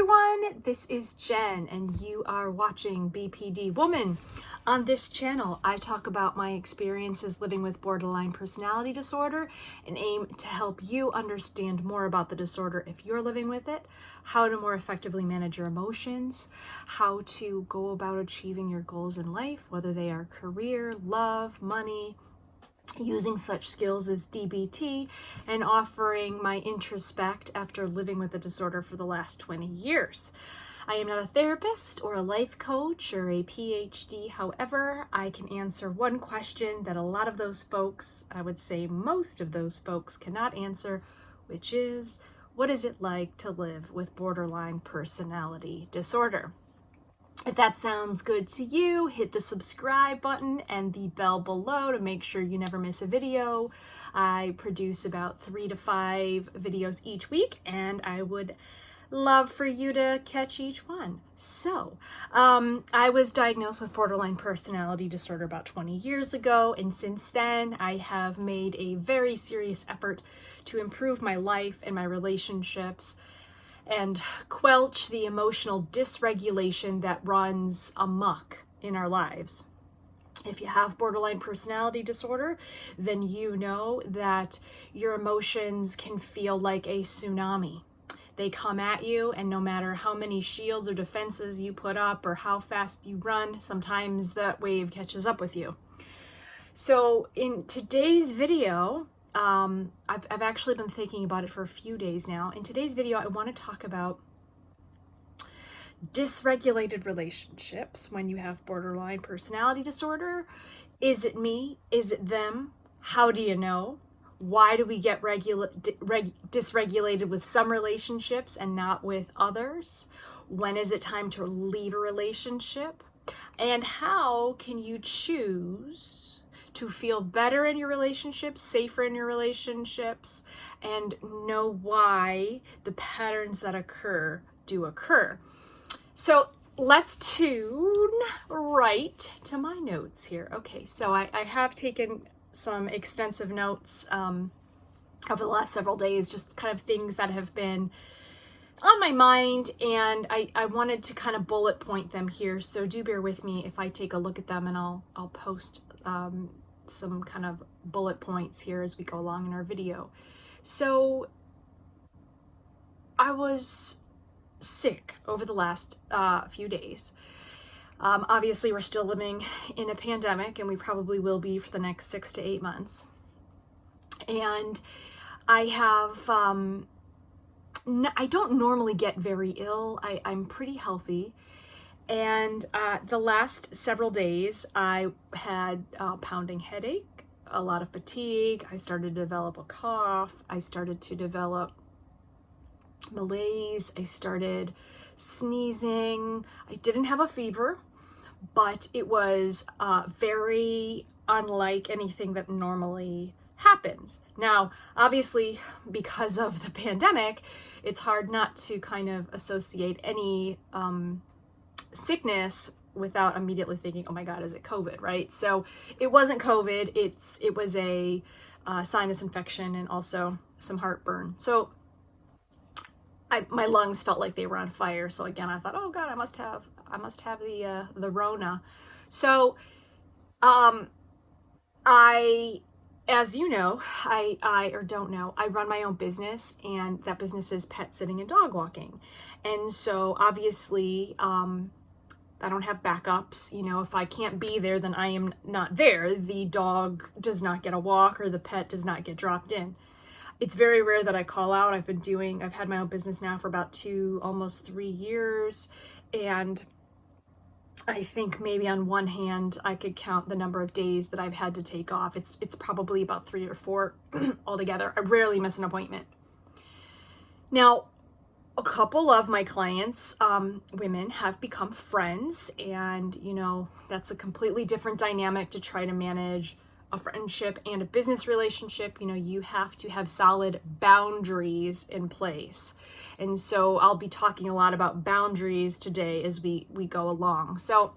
everyone, this is Jen and you are watching BPD Woman. On this channel, I talk about my experiences living with borderline personality disorder and aim to help you understand more about the disorder if you're living with it, how to more effectively manage your emotions, how to go about achieving your goals in life, whether they are career, love, money, using such skills as DBT, and offering my introspect after living with the disorder for the last 20 years. I am not a therapist or a life coach or a PhD. However, I can answer one question that a lot of those folks, I would say most of those folks, cannot answer, which is, what is it like to live with borderline personality disorder? If that sounds good to you, hit the subscribe button and the bell below to make sure you never miss a video. I produce about 3 to 5 videos each week, and I would love for you to catch each one. So, I was diagnosed with borderline personality disorder about 20 years ago, and since then I have made a very serious effort to improve my life and my relationships and quelch the emotional dysregulation that runs amok in our lives. If you have borderline personality disorder, then you know that your emotions can feel like a tsunami. They come at you, and no matter how many shields or defenses you put up or how fast you run, sometimes that wave catches up with you. So in today's video, I've actually been thinking about it for a few days now. In today's video, I want to talk about dysregulated relationships when you have borderline personality disorder. Is it me? Is it them? How do you know? Why do we get dysregulated with some relationships and not with others? When is it time to leave a relationship? And how can you choose to feel better in your relationships, safer in your relationships, and know why the patterns that occur do occur? So let's tune right to my notes here. Okay, so I have taken some extensive notes over the last several days, just kind of things that have been on my mind, and I wanted to kind of bullet point them here, so do bear with me if I take a look at them, and I'll post some kind of bullet points here as we go along in our video. So I was sick over the last few days. Obviously, we're still living in a pandemic, and we probably will be for the next 6 to 8 months. And I have, I don't normally get very ill. I'm pretty healthy. And the last several days, I had a pounding headache, a lot of fatigue. I started to develop a cough. I started to develop malaise. I started sneezing. I didn't have a fever, but it was very unlike anything that normally happens. Now, obviously, because of the pandemic, it's hard not to kind of associate any sickness without immediately thinking, oh my God, is it COVID, right? So it wasn't COVID, it was a sinus infection and also some heartburn. So my lungs felt like they were on fire. So again, I thought, oh God, I must have the Rona. So as you know, or don't know, I run my own business, and that business is pet sitting and dog walking. And so obviously, I don't have backups. You know, if I can't be there, then I am not there. The dog does not get a walk, or the pet does not get dropped in. It's very rare that I call out. I've had my own business now for about almost 3 years. And I think maybe on one hand, I could count the number of days that I've had to take off. It's probably about 3 or 4 altogether. I rarely miss an appointment. Now, a couple of my clients, women, have become friends, and you know, that's a completely different dynamic to try to manage a friendship and a business relationship. You know, you have to have solid boundaries in place. And so I'll be talking a lot about boundaries today as we go along. So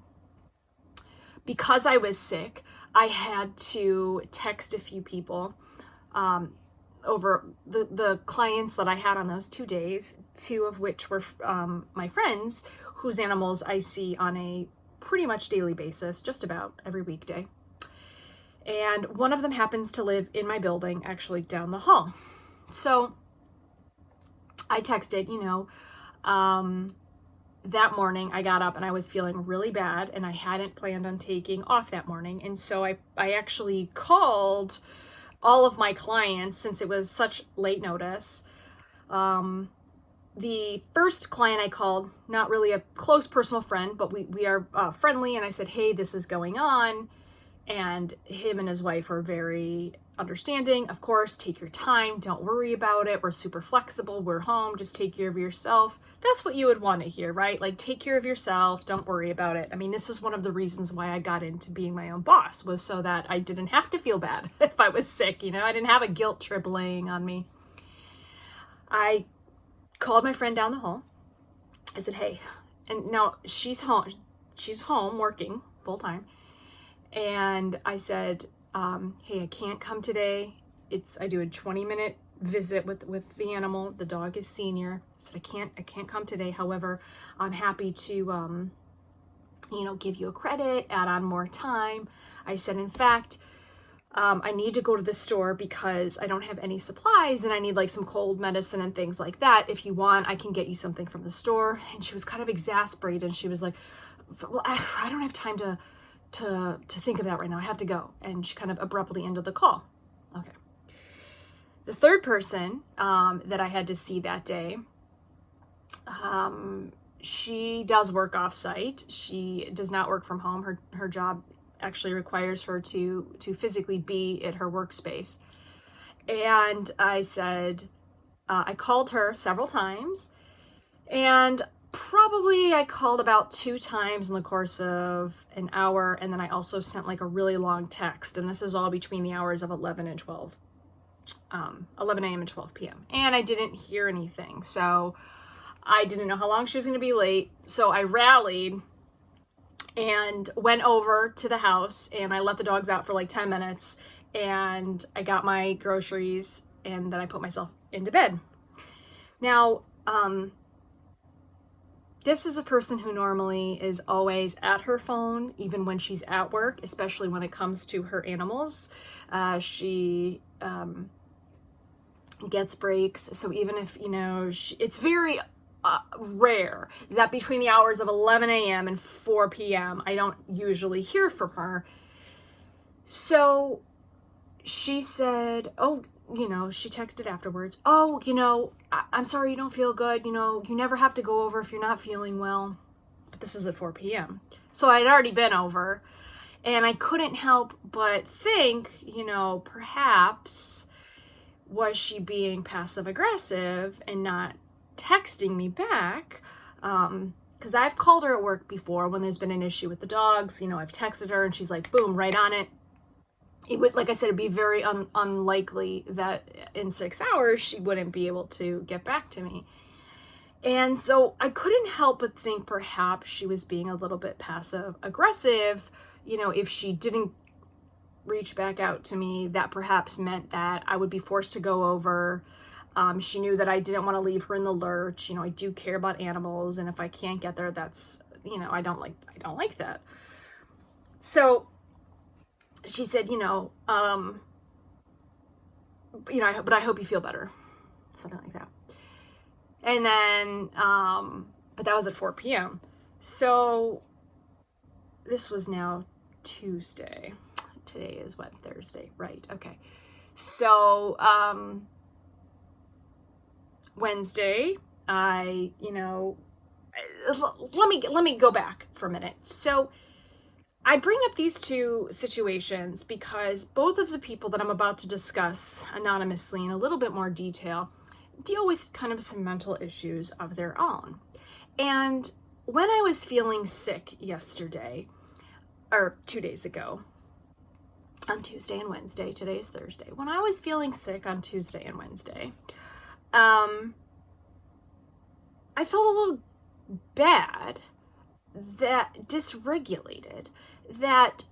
because I was sick, I had to text a few people. over the clients that I had on those 2 days, 2 of which were my friends whose animals I see on a pretty much daily basis, just about every weekday. And one of them happens to live in my building, actually down the hall. So I texted, that morning I got up and I was feeling really bad and I hadn't planned on taking off that morning. And so I actually called all of my clients since it was such late notice. The first client I called, not really a close personal friend, but we are friendly. And I said, hey, this is going on. And him and his wife were very understanding. Of course, take your time. Don't worry about it. We're super flexible. We're home. Just take care of yourself. That's what you would want to hear, right? Like, take care of yourself. Don't worry about it. I mean, this is one of the reasons why I got into being my own boss, was so that I didn't have to feel bad if I was sick. I didn't have a guilt trip laying on me. I called my friend down the hall. I said, hey, and now she's home working full time. And I said, hey, I can't come today. I do a 20-minute visit with the animal. The dog is senior. I said, I can't come today. However, I'm happy to, give you a credit, add on more time. I said, in fact, I need to go to the store because I don't have any supplies and I need like some cold medicine and things like that. If you want, I can get you something from the store. And she was kind of exasperated. She was like, well, I don't have time to think of that right now. I have to go. And she kind of abruptly ended the call. Okay. The third person that I had to see that day, she does work off-site. She does not work from home. Her job actually requires her to physically be at her workspace. And I said, I called her several times, and probably I called about 2 times in the course of an hour. And then I also sent like a really long text. And this is all between the hours of 11 a.m. and 12 p.m. And I didn't hear anything. So I didn't know how long she was going to be late. So I rallied and went over to the house and I let the dogs out for like 10 minutes and I got my groceries and then I put myself into bed. Now, this is a person who normally is always at her phone, even when she's at work, especially when it comes to her animals. She gets breaks. So even if, it's very rare that between the hours of 11 a.m. and 4 p.m., I don't usually hear from her. So she said, she texted afterwards, I'm sorry you don't feel good. You never have to go over if you're not feeling well. But this is at 4 p.m. So I'd already been over and I couldn't help but think, perhaps was she being passive aggressive and not texting me back? Because I've called her at work before when there's been an issue with the dogs. I've texted her and she's like, boom, right on it. It would, like I said, it'd be very unlikely that in 6 hours she wouldn't be able to get back to me. And so I couldn't help but think perhaps she was being a little bit passive aggressive. If she didn't reach back out to me, that perhaps meant that I would be forced to go over. She knew that I didn't want to leave her in the lurch. I do care about animals, and if I can't get there, that's, I don't like that. So she said, but I hope you feel better. Something like that. And then, but that was at 4 p.m. So this was now Tuesday. Today is what? Thursday, right? Okay. So, Wednesday, let me go back for a minute. So I bring up these 2 situations because both of the people that I'm about to discuss anonymously in a little bit more detail deal with kind of some mental issues of their own. And when I was feeling sick yesterday, or 2 days ago, on Tuesday and Wednesday, today is Thursday, when I was feeling sick on Tuesday and Wednesday, I felt a little bad, that dysregulated, that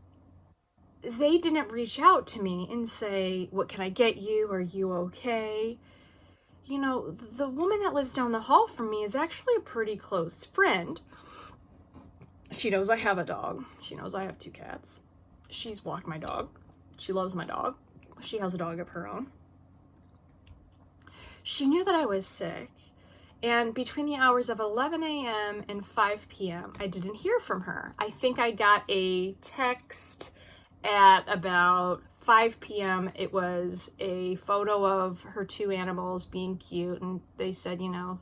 they didn't reach out to me and say, what can I get you? Are you okay? You know, the woman that lives down the hall from me is actually a pretty close friend. She knows I have a dog. She knows I have 2 cats. She's walked my dog. She loves my dog. She has a dog of her own. She knew that I was sick. And between the hours of 11 a.m. and 5 p.m., I didn't hear from her. I think I got a text at about 5 p.m. It was a photo of her 2 animals being cute. And they said, you know,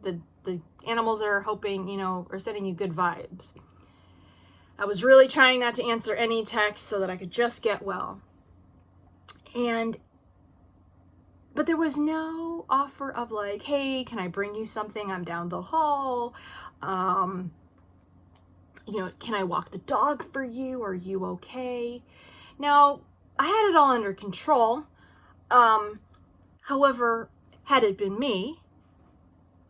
the animals are hoping, you know, are sending you good vibes. I was really trying not to answer any text so that I could just get well. But there was no offer of like, hey, can I bring you something? I'm down the hall. You know, can I walk the dog for you? Are you okay? Now, I had it all under control. However, had it been me,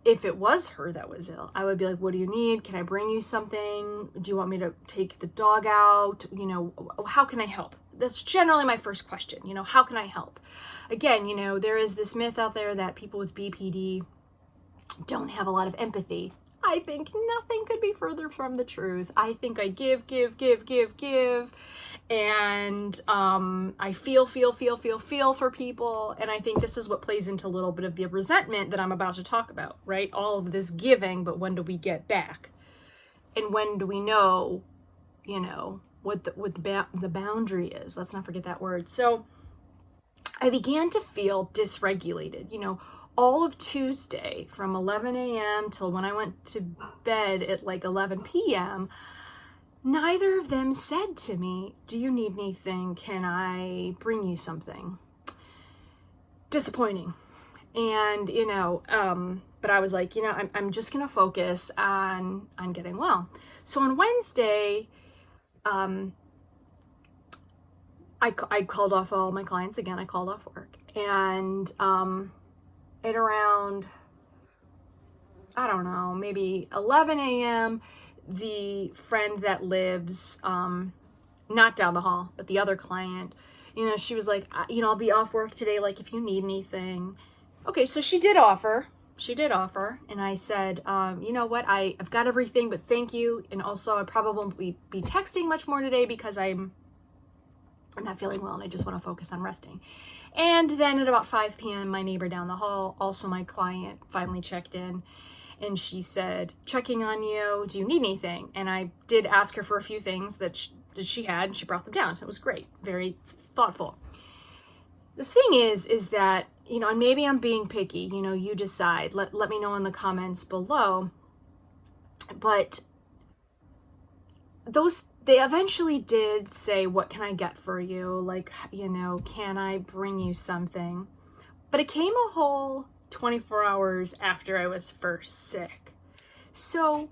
if it was her that was ill, I would be like, what do you need? Can I bring you something? Do you want me to take the dog out? You know, how can I help? That's generally my first question. You know, how can I help? Again, you know, there is this myth out there that people with BPD don't have a lot of empathy. I think nothing could be further from the truth. I think I give. And I feel for people. And I think this is what plays into a little bit of the resentment that I'm about to talk about, right? All of this giving, but when do we get back? And when do we know, you know, what the boundary is? Let's not forget that word. So I began to feel dysregulated, you know, all of Tuesday from 11 a.m. till when I went to bed at like 11 p.m., neither of them said to me, do you need anything? Can I bring you something? Disappointing. And, you know, but I was like, you know, I'm just going to focus on getting well. So on Wednesday, I called off all my clients again. I called off work. And at around, I don't know, maybe 11 a.m., the friend that lives not down the hall, but the other client, you know, she was like, you know, I'll be off work today, like if you need anything. Okay, so she did offer. And I said, you know what, I've got everything, but thank you. And also I probably won't be texting much more today because I'm not feeling well and I just want to focus on resting. And then at about 5 p.m., my neighbor down the hall, also my client, finally checked in. And she said, checking on you, do you need anything? And I did ask her for a few things that she had, and she brought them down. It was great, very thoughtful. The thing is that, you know, and maybe I'm being picky, you know, you decide. Let me know in the comments below. But they eventually did say, what can I get for you? Like, you know, can I bring you something? But it came a whole 24 hours after I was first sick. So,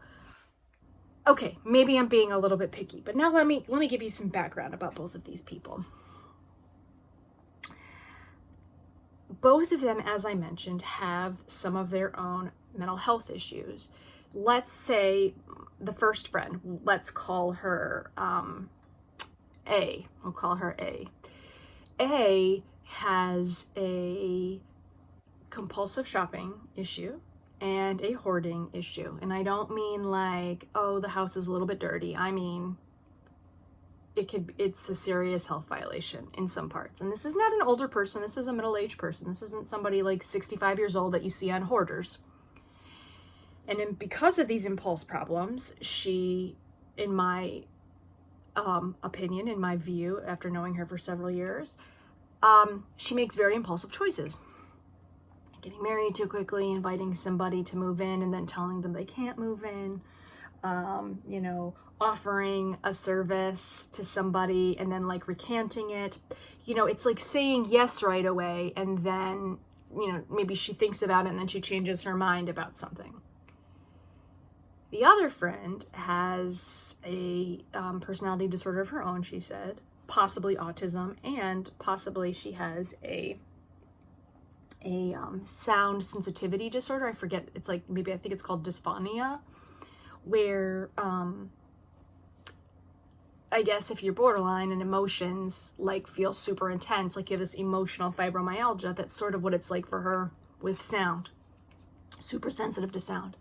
okay, maybe I'm being a little bit picky, but now let me give you some background about both of these people. Both of them, as I mentioned, have some of their own mental health issues. Let's say the first friend, let's call her A. We'll call her A. A has a compulsive shopping issue and a hoarding issue. And I don't mean like, oh, the house is a little bit dirty. I mean, it's a serious health violation in some parts. And this is not an older person. This is a middle-aged person. This isn't somebody like 65 years old that you see on Hoarders. And because of these impulse problems, she, in my opinion, in my view, after knowing her for several years, she makes very impulsive choices. Getting married too quickly, inviting somebody to move in and then telling them they can't move in, you know, offering a service to somebody and then like recanting it. You know, it's like saying yes right away and then, you know, maybe she thinks about it and then she changes her mind about something. The other friend has a personality disorder of her own, she said, possibly autism, and possibly she has a sound sensitivity disorder. I forget, it's like, maybe I think it's called dysphonia, where I guess if you're borderline and emotions like feel super intense, like you have this emotional fibromyalgia, that's sort of what it's like for her with sound. Super sensitive to sound.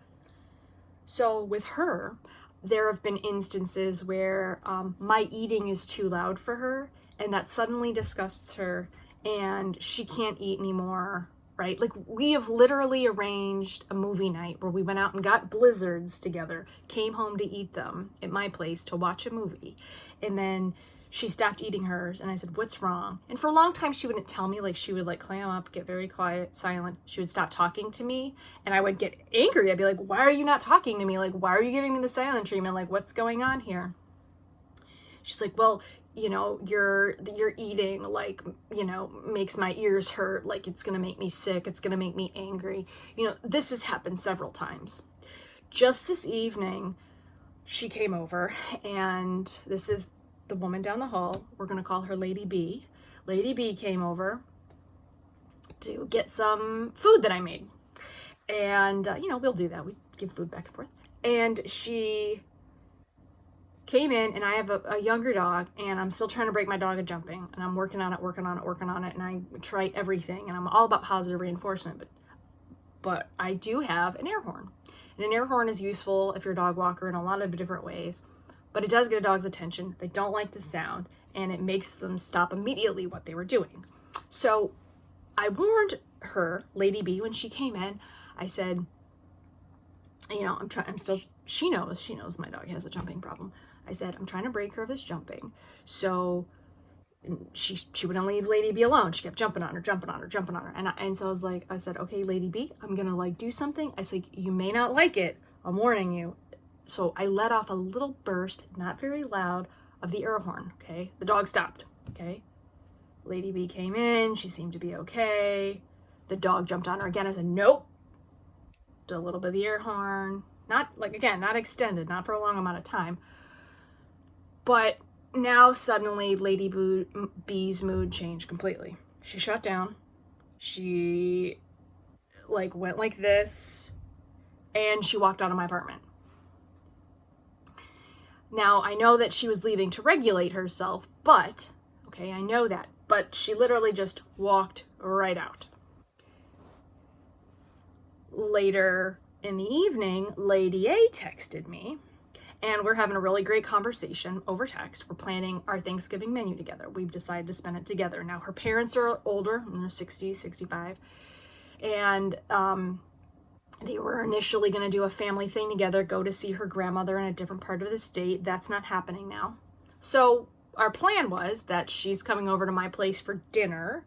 So with her, there have been instances where my eating is too loud for her, and that suddenly disgusts her, and she can't eat anymore, right? Like, we have literally arranged a movie night where we went out and got blizzards together, came home to eat them at my place to watch a movie, and then she stopped eating hers, and I said, what's wrong? And for a long time, she wouldn't tell me. Like, she would like clam up, get very quiet, silent. She would stop talking to me, and I would get angry. I'd be like, why are you not talking to me? Like, why are you giving me the silent treatment? Like, what's going on here? She's like, well, you know, your eating, like, you know, makes my ears hurt. Like, it's going to make me sick. It's going to make me angry. You know, this has happened several times. Just this evening, she came over, and this is the woman down the hall. We're going to call her Lady B. Lady B came over to get some food that I made. And, you know, we'll do that. We give food back and forth. And she came in, and I have a younger dog, and I'm still trying to break my dog of jumping, and I'm working on it, and I try everything, and I'm all about positive reinforcement, but I do have an air horn. And an air horn is useful if you're a dog walker in a lot of different ways, but it does get a dog's attention. They don't like the sound, and it makes them stop immediately what they were doing. So I warned her, Lady B, when she came in. I said, you know, she knows my dog has a jumping problem. I said, I'm trying to break her of this jumping. So she wouldn't leave Lady B alone. She kept jumping on her. And so I said, okay, Lady B, I'm going to like do something. I said, you may not like it. I'm warning you. So I let off a little burst, not very loud, of the air horn. Okay. The dog stopped. Okay. Lady B came in. She seemed to be okay. The dog jumped on her again. I said, nope. Did a little bit of the air horn. Not like, again, not extended, not for a long amount of time. But now suddenly Lady B's mood changed completely. She shut down. She like went like this, and she walked out of my apartment. Now I know that she was leaving to regulate herself, but okay, I know that, but she literally just walked right out. Later in the evening, Lady A texted me, and we're having a really great conversation over text. We're planning our Thanksgiving menu together. We've decided to spend it together. Now, her parents are older, in their 60s, 65, and they were initially going to do a family thing together, go to see her grandmother in a different part of the state. That's not happening now. So our plan was that she's coming over to my place for dinner,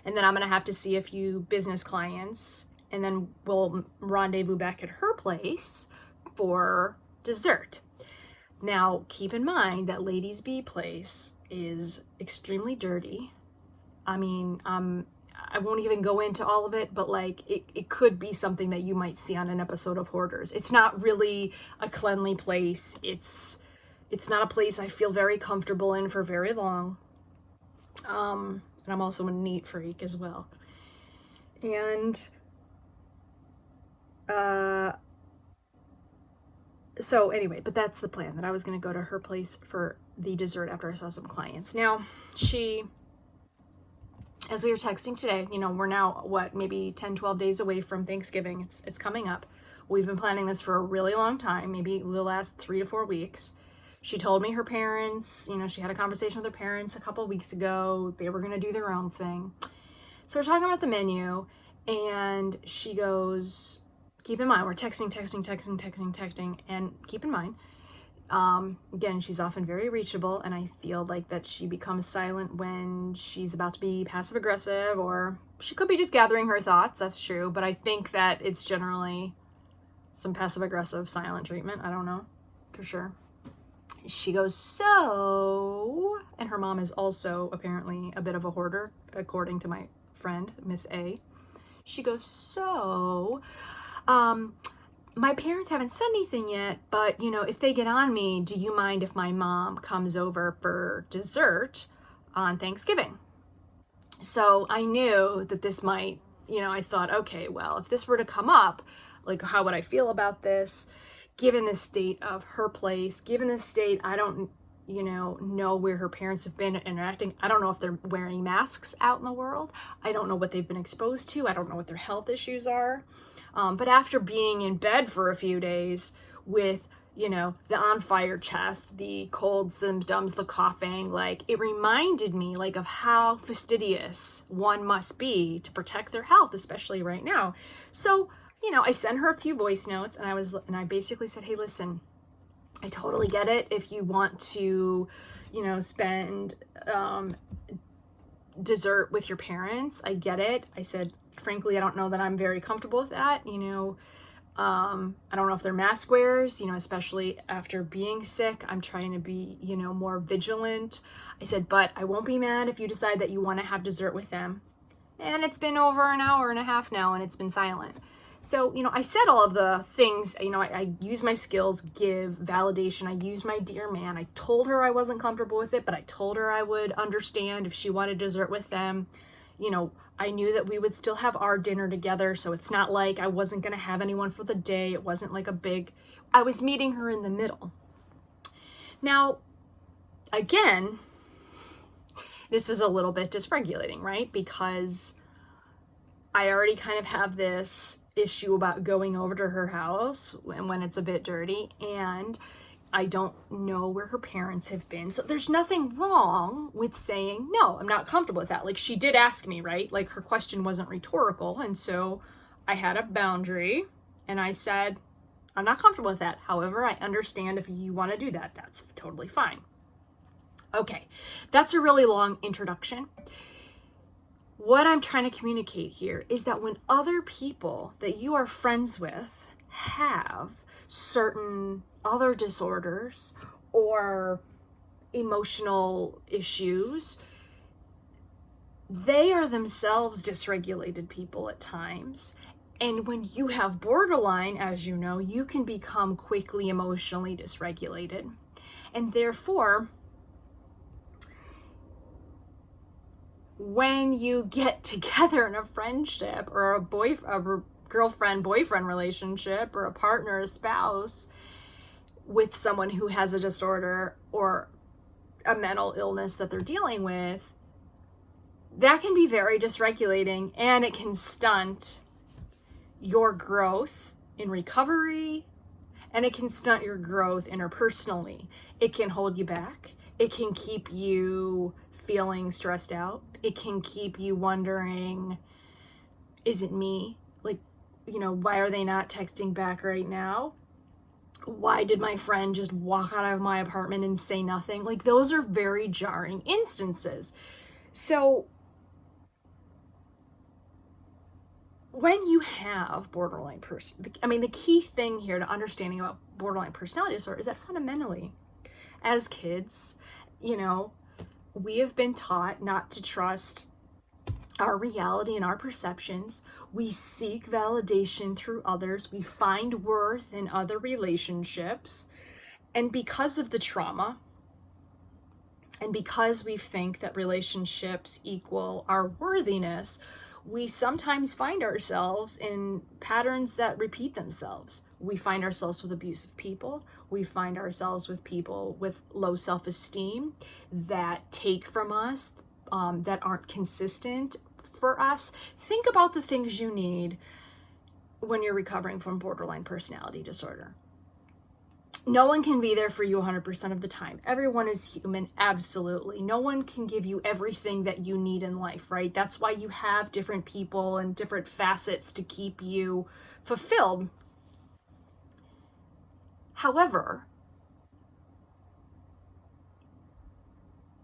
and then I'm going to have to see a few business clients, and then we'll rendezvous back at her place for dessert. Now, keep in mind that Lady B's place is extremely dirty. I mean, I won't even go into all of it, but like it could be something that you might see on an episode of Hoarders. It's not really a cleanly place. It's not a place I feel very comfortable in for very long. And I'm also a neat freak as well. And so anyway, but that's the plan, that I was going to go to her place for the dessert after I saw some clients. Now, as we were texting today, you know, we're now, maybe 10, 12 days away from Thanksgiving. It's coming up. We've been planning this for a really long time, maybe the last 3 to 4 weeks. She told me her parents, you know, she had a conversation with her parents a couple of weeks ago. They were going to do their own thing. So we're talking about the menu, and she goes, keep in mind, we're texting, and keep in mind, again, she's often very reachable, and I feel like that she becomes silent when she's about to be passive aggressive, or she could be just gathering her thoughts. That's true, but I think that it's generally some passive aggressive silent treatment. I don't know for sure. She goes, so, and her mom is also apparently a bit of a hoarder, according to my friend, Miss A. She goes, so, my parents haven't said anything yet, but, you know, if they get on me, do you mind if my mom comes over for dessert on Thanksgiving? So I knew that this might, you know, I thought, okay, well, if this were to come up, like, how would I feel about this? Given the state of her place, given the state, I don't know where her parents have been interacting. I don't know if they're wearing masks out in the world. I don't know what they've been exposed to. I don't know what their health issues are. But after being in bed for a few days with, the on fire chest, the cold symptoms, the coughing, like, it reminded me, like, of how fastidious one must be to protect their health, especially right now. So, I sent her a few voice notes, and I basically said, hey, listen, I totally get it if you want to, spend dessert with your parents. I get it. I said, frankly, I don't know that I'm very comfortable with that. I don't know if they're mask wearers, especially after being sick. I'm trying to be, more vigilant. I said, but I won't be mad if you decide that you want to have dessert with them. And it's been over an hour and a half now, and it's been silent. So, I said all of the things, I use my skills, give, validation. I use my dear man. I told her I wasn't comfortable with it, but I told her I would understand if she wanted dessert with them. I knew that we would still have our dinner together, so it's not like I wasn't going to have anyone for the day. It wasn't like I was meeting her in the middle. Now, again, this is a little bit dysregulating, right? Because I already kind of have this issue about going over to her house when it's a bit dirty, and I don't know where her parents have been. So there's nothing wrong with saying, no, I'm not comfortable with that. Like, she did ask me, right? Like, her question wasn't rhetorical. And so I had a boundary, and I said, I'm not comfortable with that. However, I understand if you want to do that. That's totally fine. Okay, that's a really long introduction. What I'm trying to communicate here is that when other people that you are friends with have certain other disorders or emotional issues, they are themselves dysregulated people at times. And when you have borderline, as you know, you can become quickly emotionally dysregulated. And therefore, when you get together in a friendship or a girlfriend-boyfriend relationship or a partner, a spouse with someone who has a disorder or a mental illness that they're dealing with, that can be very dysregulating, and it can stunt your growth in recovery, and it can stunt your growth interpersonally. It can hold you back. It can keep you feeling stressed out. It can keep you wondering, is it me? Like, why are they not texting back right now? Why did my friend just walk out of my apartment and say nothing? Like, those are very jarring instances. So when you have borderline the key thing here to understanding about borderline personality disorder is that fundamentally, as kids, we have been taught not to trust our reality and our perceptions. We seek validation through others. We find worth in other relationships. And because of the trauma, and because we think that relationships equal our worthiness, we sometimes find ourselves in patterns that repeat themselves. We find ourselves with abusive people. We find ourselves with people with low self-esteem that take from us, that aren't consistent for us. Think about the things you need when you're recovering from borderline personality disorder. No one can be there for you 100% of the time. Everyone is human, absolutely. No one can give you everything that you need in life, right? That's why you have different people and different facets to keep you fulfilled. However,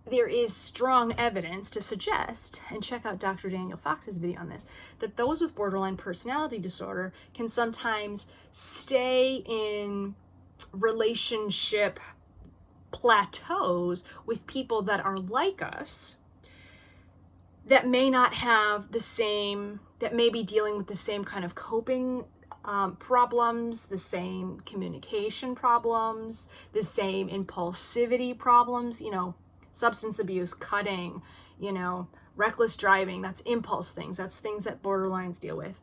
there is strong evidence to suggest, and check out Dr. Daniel Fox's video on this, that those with borderline personality disorder can sometimes stay in relationship plateaus with people that are like us, that may not have the same, that may be dealing with the same kind of coping problems, the same communication problems, the same impulsivity problems, substance abuse, cutting, reckless driving. That's impulse things. That's things that borderlines deal with.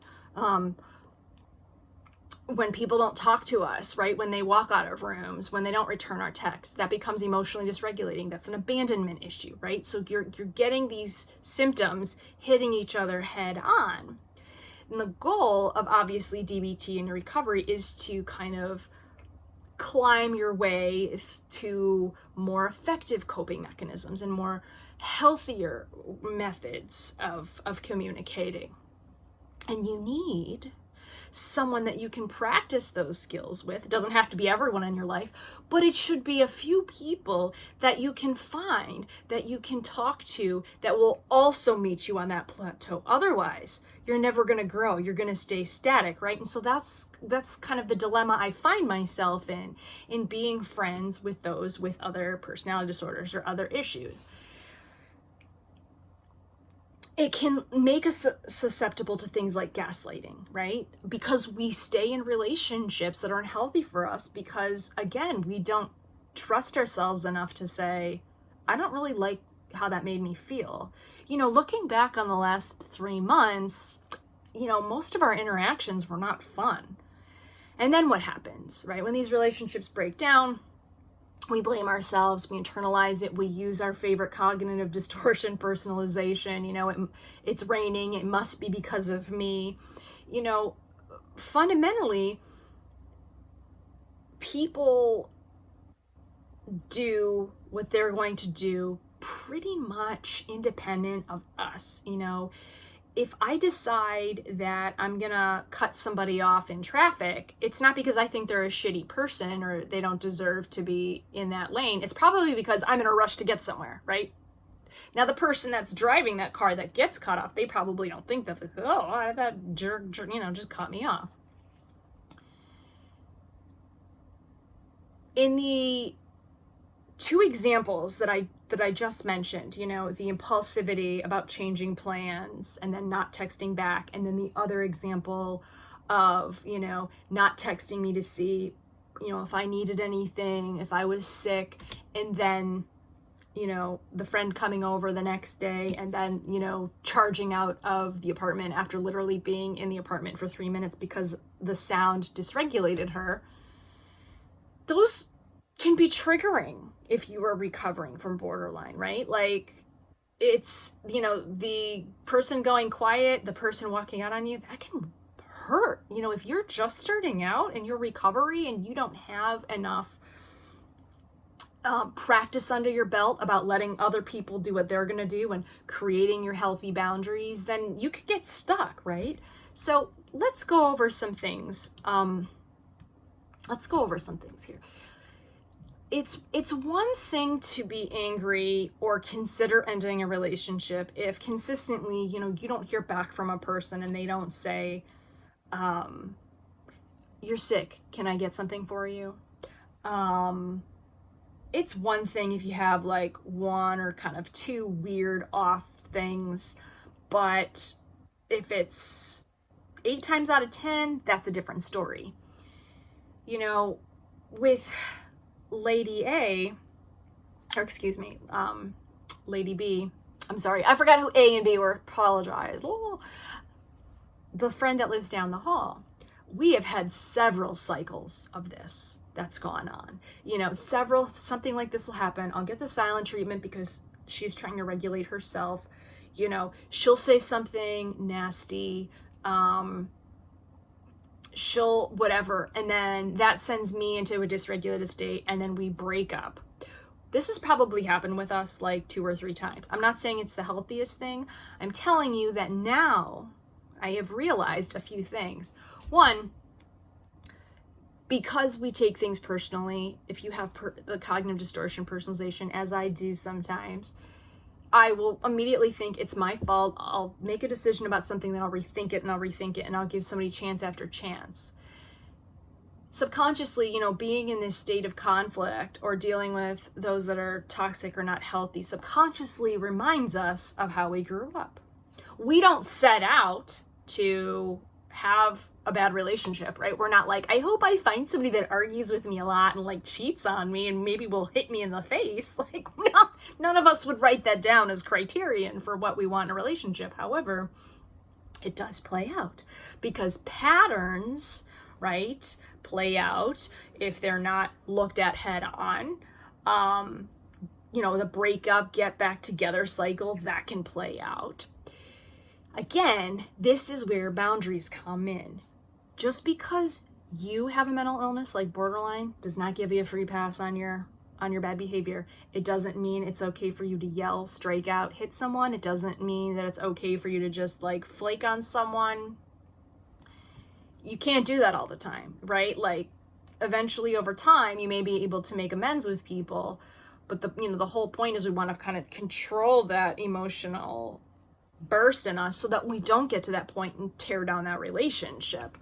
when people don't talk to us, right? When they walk out of rooms, when they don't return our texts, that becomes emotionally dysregulating. That's an abandonment issue, right? So you're getting these symptoms hitting each other head on. And the goal of obviously DBT and recovery is to kind of climb your way to more effective coping mechanisms and more healthier methods of communicating. And you need someone that you can practice those skills with. It doesn't have to be everyone in your life, but it should be a few people that you can find, that you can talk to, that will also meet you on that plateau. Otherwise, you're never going to grow. You're going to stay static, right? And so that's kind of the dilemma I find myself in being friends with those with other personality disorders or other issues. It can make us susceptible to things like gaslighting, right? Because we stay in relationships that aren't healthy for us because, again, we don't trust ourselves enough to say, I don't really like how that made me feel. Looking back on the last 3 months, most of our interactions were not fun. And then what happens, right? When these relationships break down, we blame ourselves, we internalize it, we use our favorite cognitive distortion, personalization, it's raining, it must be because of me. Fundamentally, people do what they're going to do pretty much independent of us. If I decide that I'm gonna cut somebody off in traffic, it's not because I think they're a shitty person or they don't deserve to be in that lane. It's probably because I'm in a rush to get somewhere, right? Now, the person that's driving that car that gets cut off, they probably don't think that, that jerk, just cut me off. In the 2 examples that I just mentioned, the impulsivity about changing plans and then not texting back, and then the other example of, not texting me to see, if I needed anything, if I was sick, and then, the friend coming over the next day and then, charging out of the apartment after literally being in the apartment for 3 minutes because the sound dysregulated her. Those can be triggering if you are recovering from borderline, right? Like, it's, the person going quiet, the person walking out on you, that can hurt. If you're just starting out in your recovery and you don't have enough practice under your belt about letting other people do what they're going to do and creating your healthy boundaries, then you could get stuck, right? So let's go over some things. Here. It's one thing to be angry or consider ending a relationship if consistently, you don't hear back from a person and they don't say, you're sick, can I get something for you? It's one thing if you have like 1 or kind of 2 weird off things, but if it's 8 times out of 10, that's a different story. With Lady A, or excuse me, Lady B, I'm sorry, I forgot who A and B were, apologize. The friend that lives down the hall, we have had several cycles of this that's gone on. Something like this will happen. I'll get the silent treatment because she's trying to regulate herself. She'll say something nasty, she'll whatever, and then that sends me into a dysregulated state, and then we break up. This has probably happened with us like 2 or 3 times. I'm not saying it's the healthiest thing. I'm telling you that now I have realized a few things. One, because we take things personally, if you have the cognitive distortion, personalization, as I do sometimes, I will immediately think it's my fault. I'll make a decision about something, then I'll rethink it, and I'll give somebody chance after chance. Subconsciously, being in this state of conflict or dealing with those that are toxic or not healthy, subconsciously reminds us of how we grew up. We don't set out to have a bad relationship, right? We're not like, I hope I find somebody that argues with me a lot and like cheats on me and maybe will hit me in the face. Like, no, none of us would write that down as criterion for what we want in a relationship. However, it does play out because patterns right? Play out if they're not looked at head on. The breakup, get back together cycle, that can play out. Again, this is where boundaries come in. Just because you have a mental illness like borderline does not give you a free pass on your bad behavior. It doesn't mean it's okay for you to yell, strike out, hit someone. It doesn't mean that it's okay for you to just like flake on someone. You can't do that all the time, right? Like eventually over time, you may be able to make amends with people, but the whole point is we want to kind of control that emotional burst in us so that we don't get to that point and tear down that relationship.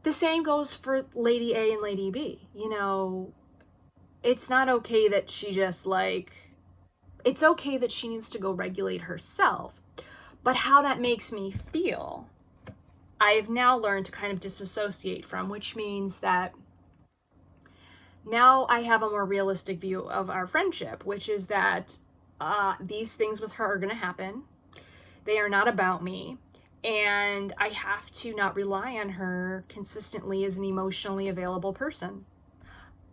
The same goes for Lady A and Lady B. It's not okay that she just it's okay that she needs to go regulate herself, but how that makes me feel, I've now learned to kind of disassociate from, which means that now I have a more realistic view of our friendship, which is that these things with her are going to happen. They are not about me. And I have to not rely on her consistently as an emotionally available person.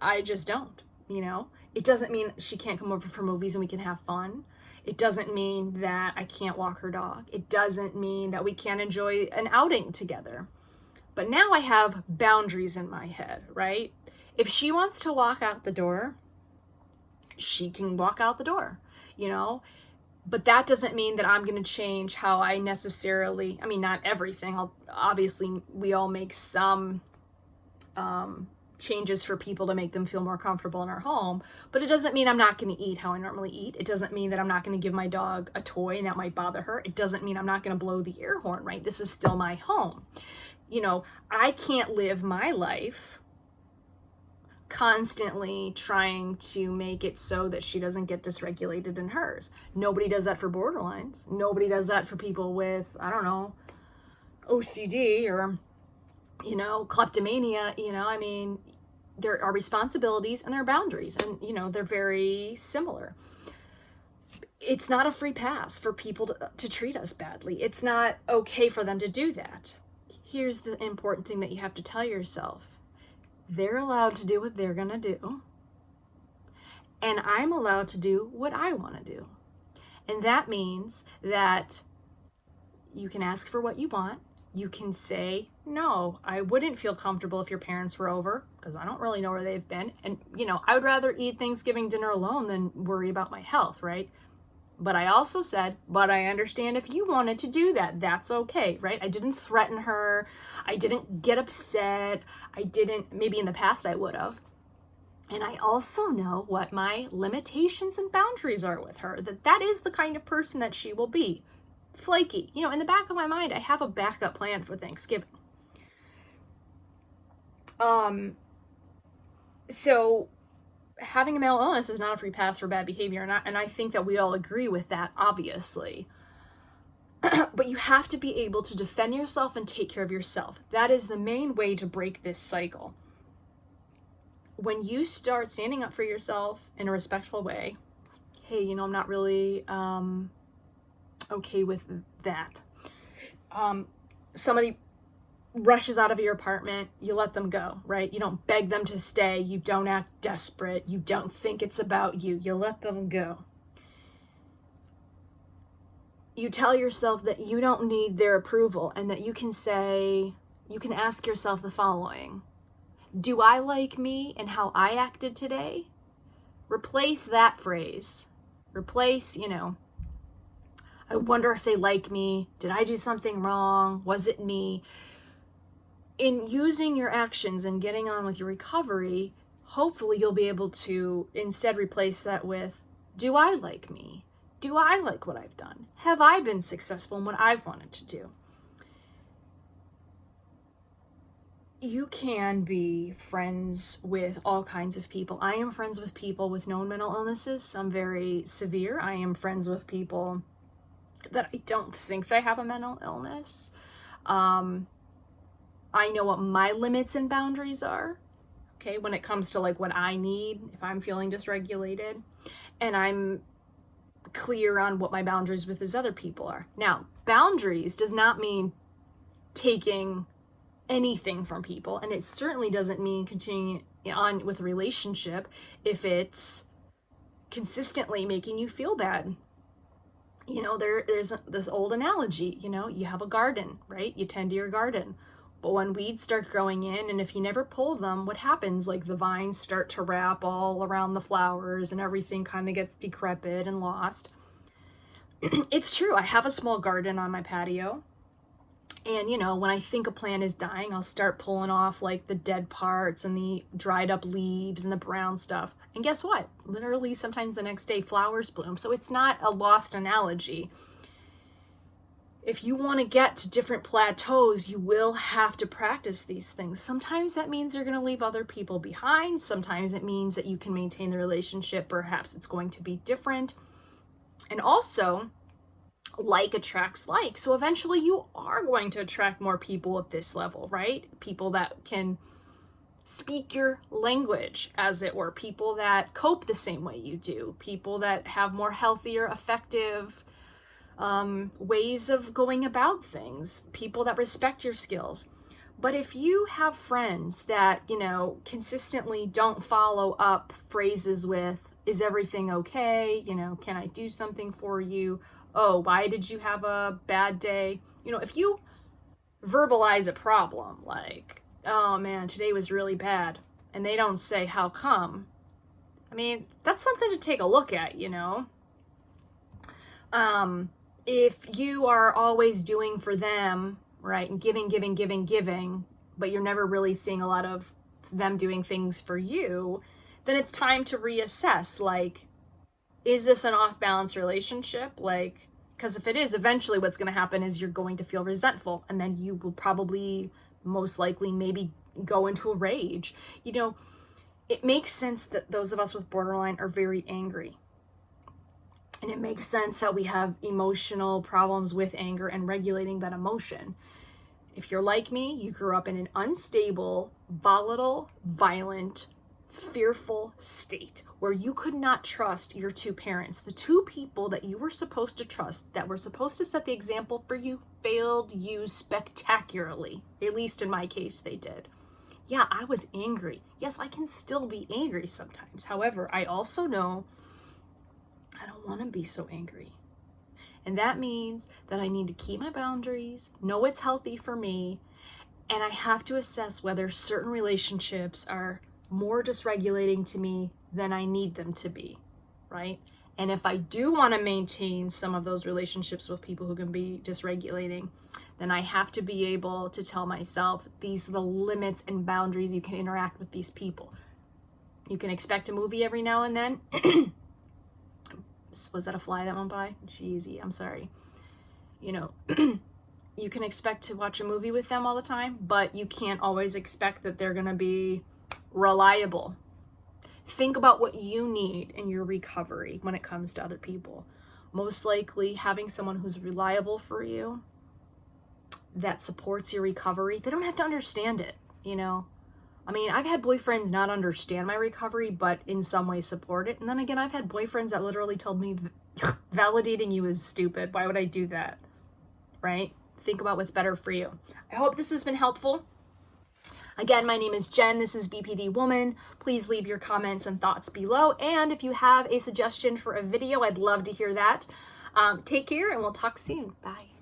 I just don't, It doesn't mean she can't come over for movies and we can have fun. It doesn't mean that I can't walk her dog. It doesn't mean that we can't enjoy an outing together. But now I have boundaries in my head, right? If she wants to walk out the door, she can walk out the door, But that doesn't mean that I'm going to change how I necessarily, not everything. Obviously, we all make some changes for people to make them feel more comfortable in our home, but it doesn't mean I'm not going to eat how I normally eat. It doesn't mean that I'm not going to give my dog a toy and that might bother her. It doesn't mean I'm not going to blow the air horn, right? This is still my home. I can't live my life constantly trying to make it so that she doesn't get dysregulated in hers. Nobody does that for borderlines. Nobody does that for people with, OCD or, kleptomania. There are responsibilities and there are boundaries, and, they're very similar. It's not a free pass for people to treat us badly. It's not okay for them to do that. Here's the important thing that you have to tell yourself. They're allowed to do what they're going to do. And I'm allowed to do what I want to do. And that means that you can ask for what you want. You can say, no, I wouldn't feel comfortable if your parents were over because I don't really know where they've been. And, I would rather eat Thanksgiving dinner alone than worry about my health, right? But I also said, but I understand if you wanted to do that, that's okay, right? I didn't threaten her. I didn't get upset. Maybe in the past I would have. And I also know what my limitations and boundaries are with her, that is the kind of person that she will be. Flaky. In the back of my mind, I have a backup plan for Thanksgiving. So having a mental illness is not a free pass for bad behavior, and I think that we all agree with that, obviously. But you have to be able to defend yourself and take care of yourself. That is the main way to break this cycle. When you start standing up for yourself in a respectful way, hey, I'm not really okay with that. Somebody rushes out of your apartment, you let them go, right? You don't beg them to stay. You don't act desperate. You don't think it's about you. You let them go. You tell yourself that you don't need their approval and that you can ask yourself the following. Do I like me and how I acted today? Replace that phrase. Replace, I wonder if they like me. Did I do something wrong? Was it me? In using your actions and getting on with your recovery, hopefully you'll be able to instead replace that with, do I like me? Do I like what I've done? Have I been successful in what I've wanted to do? You can be friends with all kinds of people. I am friends with people with known mental illnesses, some very severe. I am friends with people that I don't think they have a mental illness. I know what my limits and boundaries are, okay, when it comes to what I need, if I'm feeling dysregulated, and I'm clear on what my boundaries with these other people are. Now, boundaries does not mean taking anything from people, and it certainly doesn't mean continuing on with a relationship if it's consistently making you feel bad. You know, there's this old analogy, you know, you have a garden, right? You tend to your garden. But when weeds start growing in, and if you never pull them, what happens? Like the vines start to wrap all around the flowers and everything kind of gets decrepit and lost. It's true. I have a small garden on my patio. And, you know, when I think a plant is dying, I'll start pulling off like the dead parts and the dried up leaves and the brown stuff. And guess what? Literally, sometimes the next day, flowers bloom. So it's not a lost analogy. If you want to get to different plateaus, you will have to practice these things. Sometimes that means you're going to leave other people behind. Sometimes it means that you can maintain the relationship. Perhaps it's going to be different. And also, like attracts like. So eventually you are going to attract more people at this level, right? People that can speak your language, as it were. People that cope the same way you do. People that have more healthier, effective ways of going about things. People that respect your skills. But if you have friends that, you know, consistently don't follow up phrases with, is everything okay? You know, can I do something for you? Oh, why did you have a bad day? You know, if you verbalize a problem like, oh man, today was really bad, and they don't say how come, I mean, that's something to take a look at, you know? If you are always doing for them, right, and giving, but you're never really seeing a lot of them doing things for you, then it's time to reassess, like, is this an off-balance relationship? Like, because if it is, eventually what's going to happen is you're going to feel resentful, and then you will probably, most likely, maybe go into a rage. You know, it makes sense that those of us with borderline are very angry. And it makes sense that we have emotional problems with anger and regulating that emotion. If you're like me, you grew up in an unstable, volatile, violent, fearful state where you could not trust your two parents. The two people that you were supposed to trust, that were supposed to set the example for you, failed you spectacularly. At least in my case, they did. Yeah, I was angry. Yes, I can still be angry sometimes. However, I also know I don't want to be so angry. And that means that I need to keep my boundaries, know what's healthy for me, and I have to assess whether certain relationships are more dysregulating to me than I need them to be, right? And if I do want to maintain some of those relationships with people who can be dysregulating, then I have to be able to tell myself, these are the limits and boundaries you can interact with these people. You can expect a movie every now and then. Was that a fly that went by? Jeezy, I'm sorry. You know, you can expect to watch a movie with them all the time, but you can't always expect that they're going to be reliable. Think about what you need in your recovery when it comes to other people. Most likely having someone who's reliable for you, that supports your recovery. They don't have to understand it, you know? I mean, I've had boyfriends not understand my recovery, but in some way support it. And then again, I've had boyfriends that literally told me, validating you is stupid. Why would I do that? Right? Think about what's better for you. I hope this has been helpful. Again, my name is Jen. This is BPD Woman. Please leave your comments and thoughts below. And if you have a suggestion for a video, I'd love to hear that. Take care, and we'll talk soon. Bye.